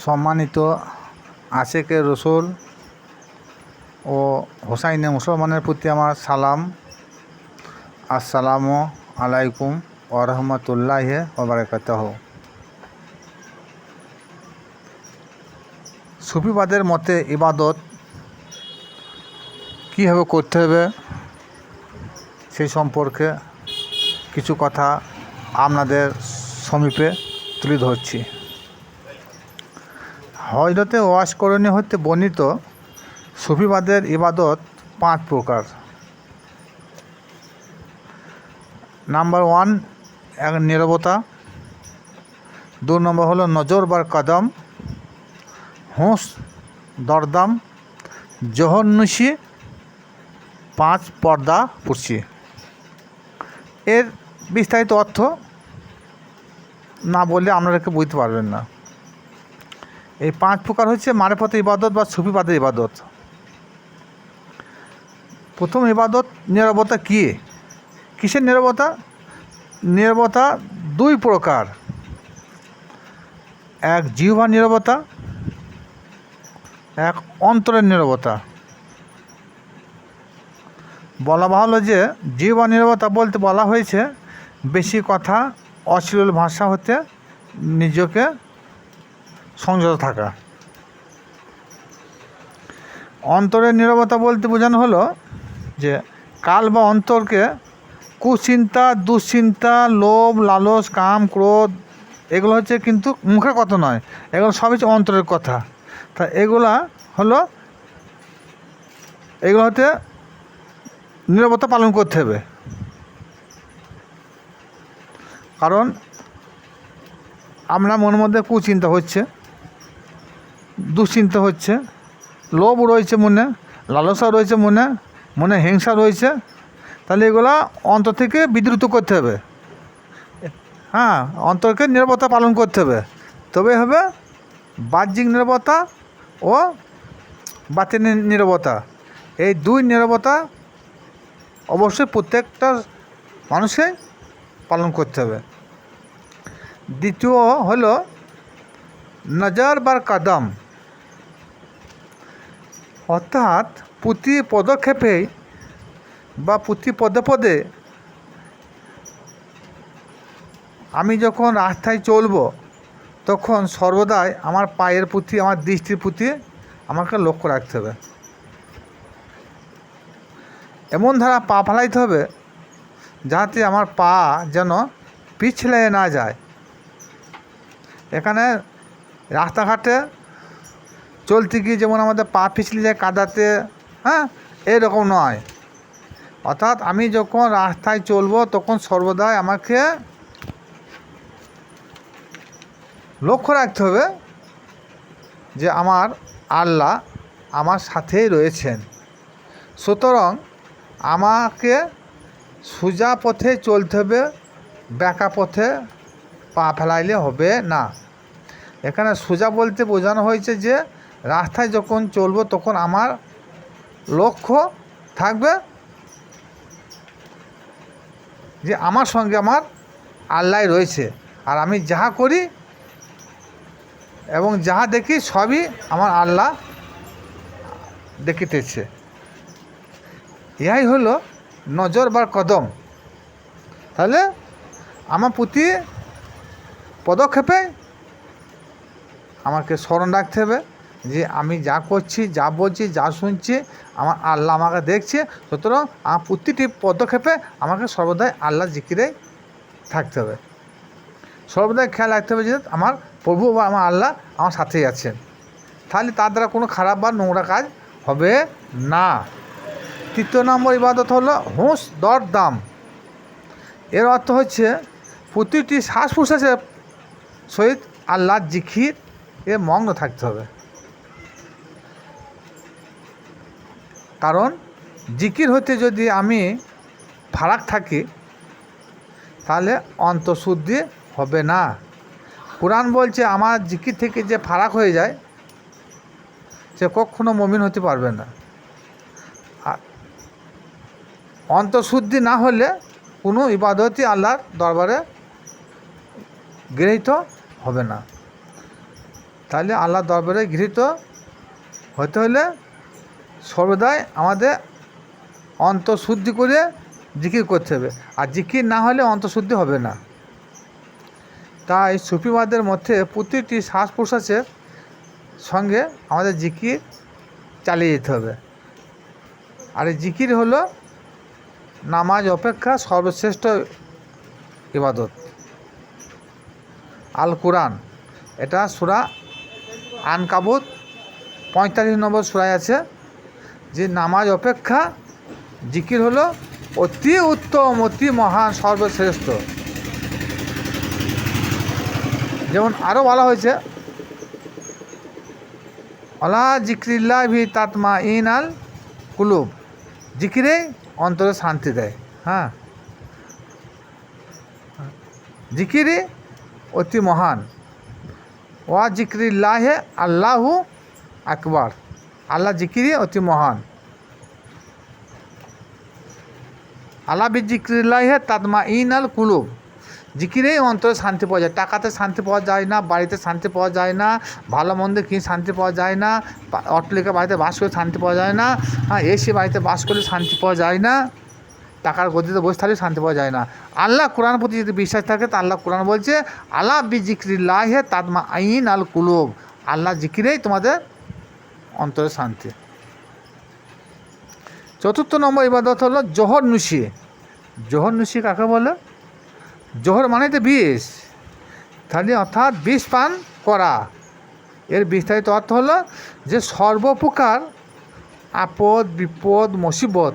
সম্মানিত আশেকে রসুল ও হোসাইনে মুসলমানের প্রতি আমার সালাম। আসসালামু আলাইকুম ওয়া রাহমাতুল্লাহি ওয়া বারাকাতুহু। সুফিবাদের মতে ইবাদত কীভাবে করতে হবে সেই সম্পর্কে কিছু কথা আপনাদের সমীপে তুলে ধরছি। হযরতে ওয়াস করণী হতে বর্ণিত সুফিবাদের ইবাদত 5 প্রকার। নাম্বার 1 নীরবতা, 2 নম্বর হলো নজর বার কদম, হুঁশ দরদাম, জহন্নুসি, 5 পর্দা পুরসি। এর বিস্তারিত অর্থ না বললে আপনারা বুঝতে পারবেন না। এই 5 প্রকার হচ্ছে মারেফতে ইবাদত বা সুফিবাদের ইবাদত। প্রথম ইবাদত নীরবতা। কিসের নীরবতা? নীরবতা 2 প্রকার, এক জিহ্বার নীরবতা, এক অন্তরের নীরবতা। বলা ভালো যে জিহ্বার নীরবতা বলতে বলা হয়েছে বেশি কথা, অশ্লীল ভাষা হতে নিজেকে সংযত থাকা। অন্তরের নীরবতা বলতে বোঝানো হলো যে কাল বা অন্তরকে কুচিন্তা, দুশ্চিন্তা, লোভ, লালস, কাম, ক্রোধ এগুলো হচ্ছে কিন্তু মুখের কথা নয়, এগুলো সবই হচ্ছে অন্তরের কথা। তা এগুলো হতে নীরবতা পালন করতে হবে। কারণ আমরা মনের মধ্যে কুচিন্তা হচ্ছে, দুশ্চিন্তা হচ্ছে, লোভ রয়েছে মনে, লালসা রয়েছে মনে হিংসা রয়েছে, তাহলে এগুলো অন্তর থেকে বিদ্রুত করতে হবে। অন্তরকে নীরবতা পালন করতে হবে, তবে হবে বাহ্যিক নীরবতা ও বাতিনি নীরবতা। এই 2 নীরবতা অবশ্যই প্রত্যেকটা মানুষের পালন করতে হবে। দ্বিতীয় হলো নজর বার কদম, অর্থাৎ প্রতি পদক্ষেপে বা প্রতি পদে আমি যখন রাস্তায় চলব তখন সর্বদাই আমার পায়ের প্রতি, আমার দৃষ্টির প্রতি আমাকে লক্ষ্য রাখতে হবে। এমন ধারা পা ফেলাইতে হবে যাতে আমার পা যেন পিছলে না যায়। এখানে রাস্তাঘাটে চলতে গিয়ে যেমন আমাদের পা পিছলে যায় কাদাতে, এরকম নয়। অর্থাৎ আমি যখন রাস্তায় চলবো তখন সর্বদাই আমাকে লক্ষ্য রাখতে হবে যে আমার আল্লাহ আমার সাথেই রয়েছেন। সুতরাং আমাকে সোজা পথে চলতে হবে, বাঁকা পথে পা ফেলাইলে হবে না। এখানে সোজা বলতে বোঝানো হয়েছে যে রাস্তায় যখন চলবো তখন আমার লক্ষ্য থাকবে যে আমার সঙ্গে আমার আল্লাহ রয়েছে, আর আমি যাহা করি এবং যাহা দেখি সবই আমার আল্লাহ দেখিতেছে। ইহাই হলো নজর বার কদম। তাহলে আমার প্রতি পদক্ষেপে আমাকে স্মরণ রাখতে হবে যে আমি যা করছি, যা বলছি, যা শুনছি আমার আল্লাহ আমাকে দেখছে। সুতরাং আমার প্রতিটি পদক্ষেপে আমাকে সর্বদাই আল্লাহ জিকিরে থাকতে হবে, সর্বদাই খেয়াল রাখতে হবে যে আমার প্রভু বা আমার আল্লাহ আমার সাথেই আছেন। তাহলে তার দ্বারা কোনো খারাপ বা নোংরা কাজ হবে না। 3 নম্বর ইবাদত হলো হুঁশ দরদাম। এর অর্থ হচ্ছে প্রতিটি শ্বাস প্রশ্বাসের সহিত আল্লাহর জিকির এ মগ্ন থাকতে হবে। কারণ জিকির হতে যদি আমি ফারাক থাকি তাহলে অন্তঃশুদ্ধি হবে না। কুরআন বলছে আমার জিকির থেকে যে ফারাক হয়ে যায় সে কখনো মুমিন হতে পারবে না। আর অন্তঃশুদ্ধি না হলে কোনো ইবাদতই আল্লাহর দরবারে গৃহীত হবে না। তাহলে আল্লাহ দরবারে গৃহীত হতে হলে সর্বদাই আমাদের অন্তঃশুদ্ধি করে জিকির করতে হবে, আর জিকির না হলে অন্তঃশুদ্ধি হবে না। তাই সুফিবাদের মধ্যে প্রতিটি শ্বাস প্রশ্বাসের সঙ্গে আমাদের জিকির চালিয়ে যেতে হবে। আর এই জিকির হলো নামাজ অপেক্ষা সর্বশ্রেষ্ঠ ইবাদত। আল কোরআন, এটা সূরা আনকাবুত 45 নম্বর সূরায় আছে যে নামাজ অপেক্ষা জিকির হলো অতি উত্তম, অতি মহান, সর্বশ্রেষ্ঠ। যেমন আরও বলা হয়েছে আলা জিক্রিল্লাহি তাতমাইনাল কুলুব, জিকিরে অন্তরে শান্তি দেয়। হ্যাঁ, জিকিরে অতি মহান। ওয়া জিক্রিল্লাহে আল্লাহু আকবার, আল্লাহ জিকিরে অতি মহান। আলা বিজিক্রিল্লাহে তাতমাইনাল কুলুব, জিকিরেই অন্তরে শান্তি পাওয়া যায়। টাকাতে শান্তি পাওয়া যায় না, বাড়িতে শান্তি পাওয়া যায় না, ভালো মন্দে কিনে শান্তি পাওয়া যায় না, অট্টালিকা বাড়িতে বাস করে শান্তি পাওয়া যায় না, এসি বাড়িতে বাস করলে শান্তি পাওয়া যায় না, টাকার গদিতে বসে থাকলে শান্তি পাওয়া যায় না। আল্লাহ কোরআনের প্রতি যদি বিশ্বাস থাকে তা আল্লাহ কোরআন বলছে আলা বিজিক্রিল্লাহে তাতমাইনাল কুলুব, আল্লাহ জিকিরেই তোমাদের অন্তরে শান্তি। চতুর্থ নম্বর ইবাদত হলো জোহর নুশি। জোহর নুশি কাকে বলে? জোহর মানে তো বিষ, তাহলে অর্থাৎ বিষ পান করা। এর বিস্তারিত অর্থ হলো যে সর্বপ্রকার আপদ বিপদ মুসিবত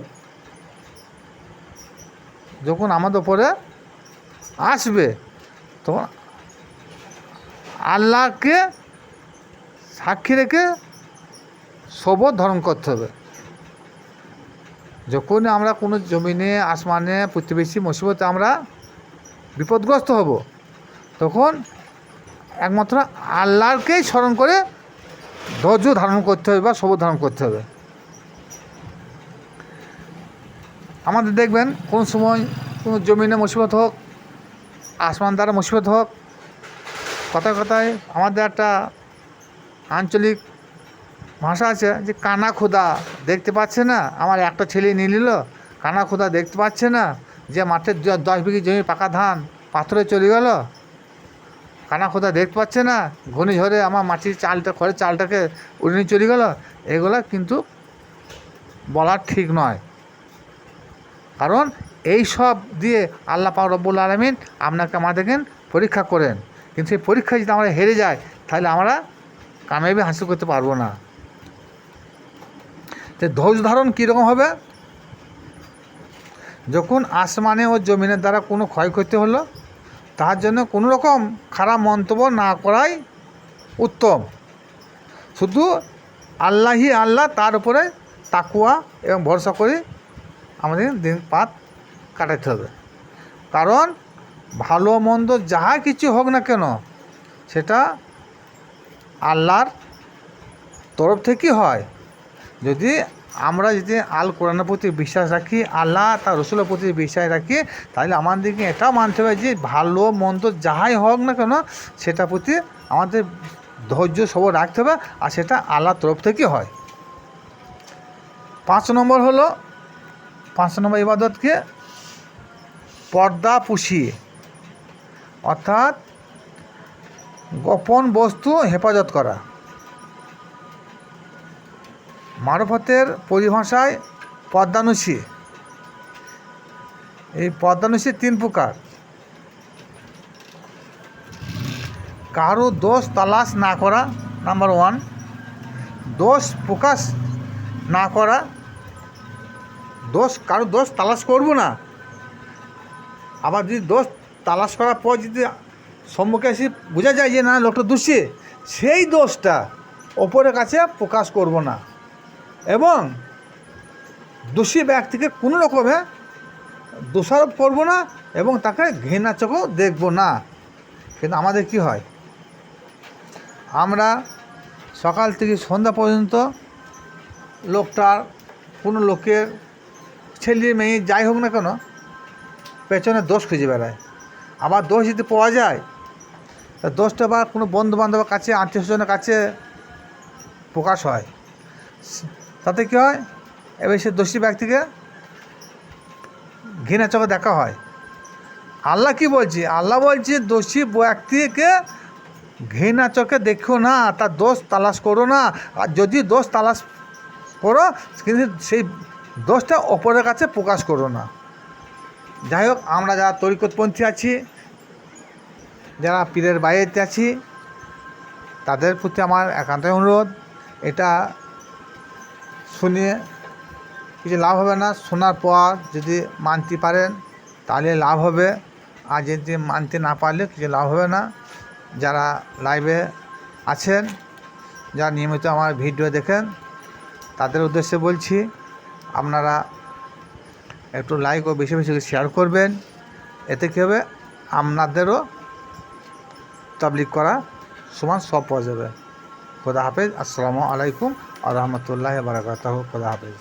যখন আমাদের উপরে আসবে তখন আল্লাহকে সাক্ষী রেখে শপথ ধারণ করতে হবে। যখন আমরা কোনো জমিনে আসমানে প্রতিবেশী মুসিবতে আমরা বিপদগ্রস্ত হব তখন একমাত্র আল্লাহকেই স্মরণ করে ধৈর্য ধারণ করতে হবে বা শপথ ধারণ করতে হবে। আমাদের দেখবেন কোন সময় কোনো জমিনে মুসিবত হোক, আসমান দ্বারা মুসিবত হোক, কথায় কথায় আমাদের একটা আঞ্চলিক ভাষা আছে যে কানা খোদা দেখতে পাচ্ছে না, আমার একটা ছেলে নিয়ে নিল, কানা খোদা দেখতে পাচ্ছে না যে মাঠের 10 বিঘি জমি পাকা ধান পাথরে চলে গেল, কানা খোদা দেখতে পাচ্ছে না ঘূর্ণিঝড়ে আমার মাটির চালটা খড়ের চালটাকে উড়ে নিয়ে চলে গেল। এগুলা কিন্তু বলা ঠিক নয়, কারণ এই সব দিয়ে আল্লাহ পাক রব্বুল আলামিন আপনাকে আমাদেরকে পরীক্ষা করেন, কিন্তু সেই পরীক্ষায় যদি আমরা হেরে যাই তাহলে আমরা কামিয়াবি হাসিল করতে পারবো না। তো ধৈর্য ধারণ কীরকম হবে? যখন আসমানে ও জমিনের দ্বারা কোনো ক্ষয়ক্ষতি হলো তার জন্য কোনো রকম খারাপ মন্তব্য না করাই উত্তম। শুধু আল্লাহই আল্লাহ, তার উপরে তাকুয়া এবং ভরসা করে আমাদের দিন পাত কাটাতে হবে। কারণ ভালো মন্দ যাহা কিছু হোক না কেন সেটা আল্লাহর তরফ থেকেই হয়। যদি আমরা যদি আল কোরআনের প্রতি বিশ্বাস রাখি, আল্লাহ তার রসুলের প্রতি বিশ্বাস রাখি, তাহলে আমাদেরকে এটাও মানতে হবে যে ভালো মন্দ যাহাই হোক না কেন সেটার প্রতি আমাদের ধৈর্য সবর রাখতে হবে, আর সেটা আল্লাহর তরফ থেকে হয়। 5 নম্বর হলো 5 নম্বর ইবাদতকে পর্দা পুষিয়ে, অর্থাৎ গোপন বস্তু হেফাজত করা। মারফতের পরিভাষায় পর্দানুষী। এই পর্দানুষী 3 প্রকার। কারো দোষ তালাশ না করা, নাম্বার 1। দোষ প্রকাশ না করা, কারো দোষ তালাশ করব না। আবার যদি দোষ তালাশ করার পর যদি সম্মুখে এসে বোঝা যায় যে না লোকটা দোষী, সেই দোষটা অপরের কাছে প্রকাশ করব না, এবং দোষী ব্যক্তিকে কোনো রকমে দোষারোপ করব না এবং তাকে ঘৃণা চোখেও দেখব না। কিন্তু আমাদের কি হয়, আমরা সকাল থেকে সন্ধ্যা পর্যন্ত লোকটার, কোনো লোকের, ছেলে মেয়ে যাই হোক না কেন, পেছনে দোষ খুঁজে বেড়ায়। আবার দোষ যদি পাওয়া যায় তা দোষটা বা কোনো বন্ধুবান্ধবের কাছে, আত্মীয় স্বজনের কাছে প্রকাশ হয়, তাতে কী হয়, এবার সে দোষী ব্যক্তিকে ঘৃণা চোখে দেখা হয়। আল্লাহ কি বলছে? আল্লাহ বলছে দোষী ব্যক্তিকে ঘৃণা চোখে দেখো না, তার দোষ তালাশ করো না। আর যদি দোষ তালাশ করো, কিন্তু সেই দোষটা অপরের কাছে প্রকাশ করো না। যাই হোক, আমরা যারা তরিকতপন্থী আছি, যারা পীরের বাইরেতে আছি, তাদের প্রতি আমার একান্তই অনুরোধ, এটা শুনিয়ে কিছু লাভ হবে না। শোনার পর যদি মানতে পারেন তাহলে লাভ হবে, আর যদি মানতে না পারলে কিছু লাভ হবে না। যারা লাইভে আছেন, যারা নিয়মিত আমার ভিডিও দেখেন, তাদের উদ্দেশ্যে বলছি, আপনারা একটু লাইক ও বেশি বেশি শেয়ার করবেন। এতে কী হবে, আপনাদেরও তাবলীগ করা সমান সব পাওয়া যাবে। খোদা হাফেজ। আসসালামু আলাইকুম ওয়া রাহমাতুল্লাহি ওয়া বারাকাতুহু। খোদা হাফেজ।